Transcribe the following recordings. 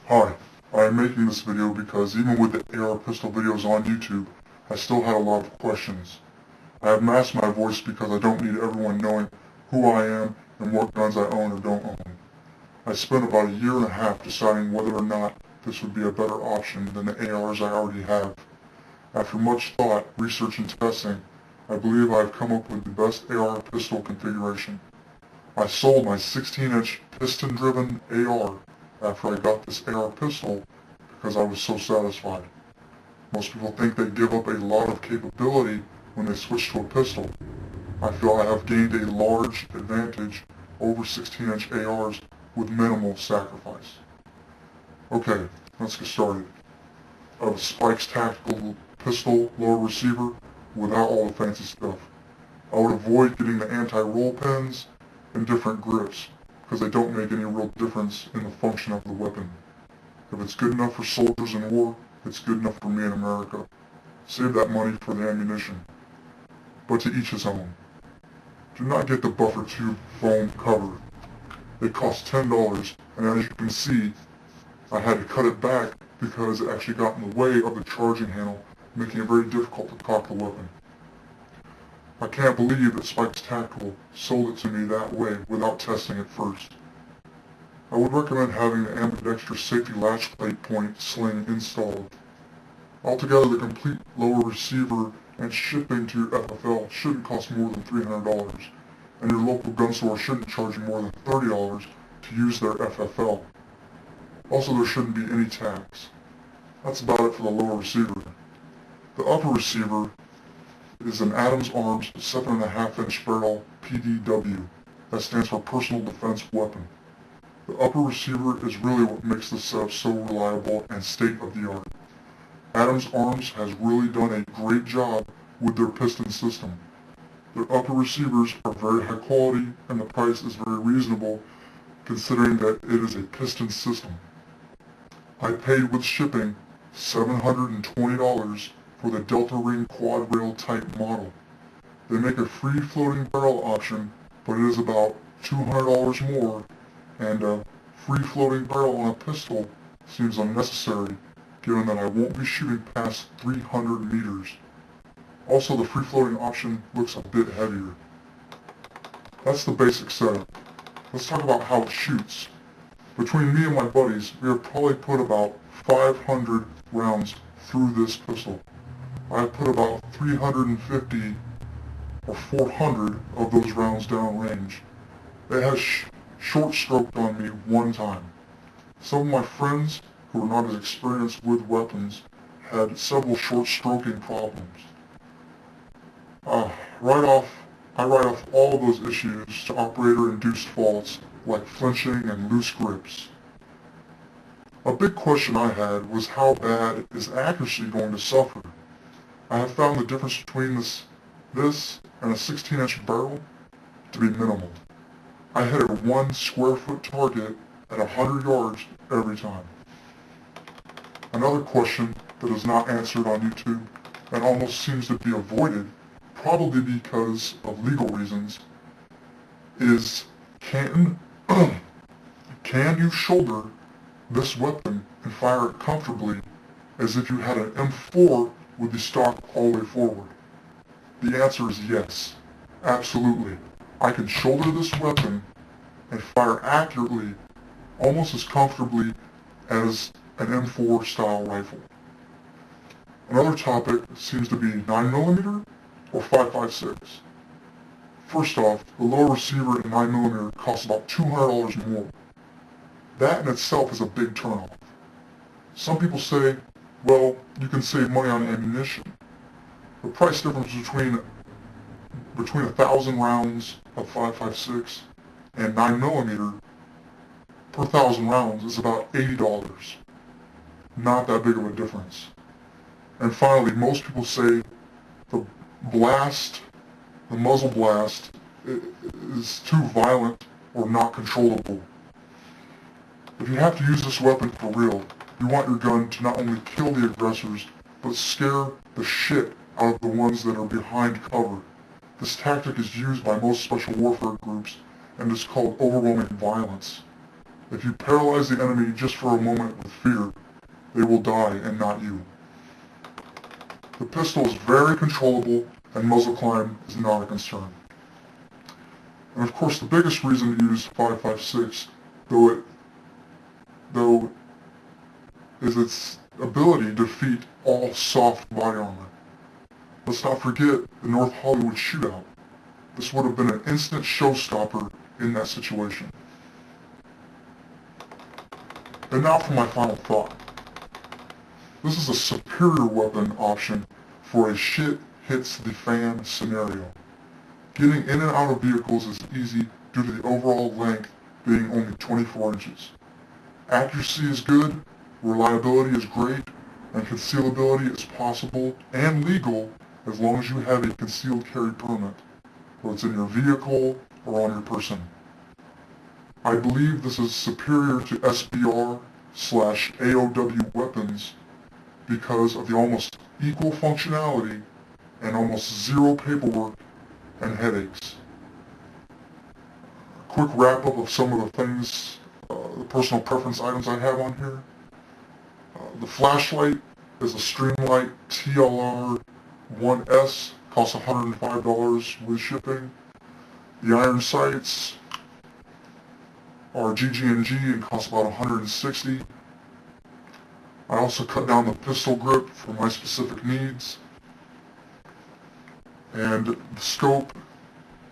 Hi, I am making this video because even with the AR pistol videos on YouTube, I still had a lot of questions. I have masked my voice because I don't need everyone knowing who I am and what guns I own or don't own. I spent about a year and a half deciding whether or not this would be a better option than the ARs I already have. After much thought, research, and testing, I believe I have come up with the best AR pistol configuration. I sold my 16-inch piston-driven AR after I got this AR pistol because I was so satisfied. Most people think they give up a lot of capability when they switch to a pistol. I feel I have gained a large advantage over 16-inch ARs with minimal sacrifice. Okay, let's get started. I have a Spikes tactical pistol lower receiver without all the fancy stuff. I would avoid getting the anti-roll pins and different grips because they don't make any real difference in the function of the weapon. If it's good enough for soldiers in war, it's good enough for me in America. Save that money for the ammunition. But to each his own. Do not get the buffer tube foam cover. They cost $10, and as you can see, I had to cut it back because it actually got in the way of the charging handle, making it very difficult to cock the weapon. I can't believe that Spikes Tactical sold it to me that way without testing it first. I would recommend having the ambidextrous safety latch plate point sling installed. Altogether, the complete lower receiver and shipping to your FFL shouldn't cost more than $300, and your local gun store shouldn't charge you more than $30 to use their FFL. Also, there shouldn't be any tax. That's about it for the lower receiver. The upper receiver is an Adams Arms 7.5-inch barrel PDW. That stands for Personal Defense Weapon. The upper receiver is really what makes this setup so reliable and state-of-the-art. Adams Arms has really done a great job with their piston system. Their upper receivers are very high quality and the price is very reasonable considering that it is a piston system. I paid with shipping $720 for the Delta Ring quad rail type model. They make a free floating barrel option, but it is about $200 more, and a free floating barrel on a pistol seems unnecessary given that I won't be shooting past 300 meters. Also, the free floating option looks a bit heavier. That's the basic setup. Let's talk about how it shoots. Between me and my buddies, we have probably put about 500 rounds through this pistol. I have put about 350 or 400 of those rounds down range. It has short stroked on me one time. Some of my friends who are not as experienced with weapons had several short stroking problems. I write off all of those issues to operator-induced faults like flinching and loose grips. A big question I had was how bad is accuracy going to suffer? I have found the difference between this and a 16-inch barrel to be minimal. I hit a 1 square foot target at 100 yards every time. Another question that is not answered on YouTube and almost seems to be avoided, probably because of legal reasons, is can you shoulder this weapon and fire it comfortably as if you had an M4 with the stock all the way forward? The answer is yes, absolutely. I can shoulder this weapon and fire accurately almost as comfortably as an M4 style rifle. Another topic seems to be 9mm or 5.56. First off, the lower receiver in 9mm costs about $200 more. That in itself is a big turnoff. Some people say, well, you can save money on ammunition. The price difference between 1,000 rounds of 5.56 and 9mm per 1,000 rounds is about $80. Not that big of a difference. And finally, most people say the muzzle blast is too violent or not controllable. If you have to use this weapon for real, you want your gun to not only kill the aggressors, but scare the shit out of the ones that are behind cover. This tactic is used by most special warfare groups and is called overwhelming violence. If you paralyze the enemy just for a moment with fear, they will die and not you. The pistol is very controllable and muzzle climb is not a concern. And of course the biggest reason to use 5.56, though is its ability to defeat all soft body armor. Let's not forget the North Hollywood shootout. This would have been an instant showstopper in that situation. And now for my final thought. This is a superior weapon option for a shit hits the fan scenario. Getting in and out of vehicles is easy due to the overall length being only 24 inches. Accuracy is good, reliability is great, and concealability is possible and legal as long as you have a concealed carry permit, whether it's in your vehicle or on your person. I believe this is superior to SBR/AOW weapons because of the almost equal functionality and almost zero paperwork and headaches. A quick wrap up of some of the things, the personal preference items I have on here. The flashlight is a Streamlight TLR-1S, costs $105 with shipping. The iron sights are GG&G and cost about $160. I also cut down the pistol grip for my specific needs. And the scope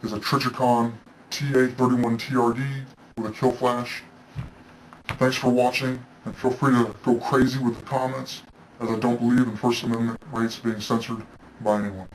is a Trijicon TA31TRD with a kill flash. Thanks for watching, and feel free to go crazy with the comments, as I don't believe in First Amendment rights being censored by anyone.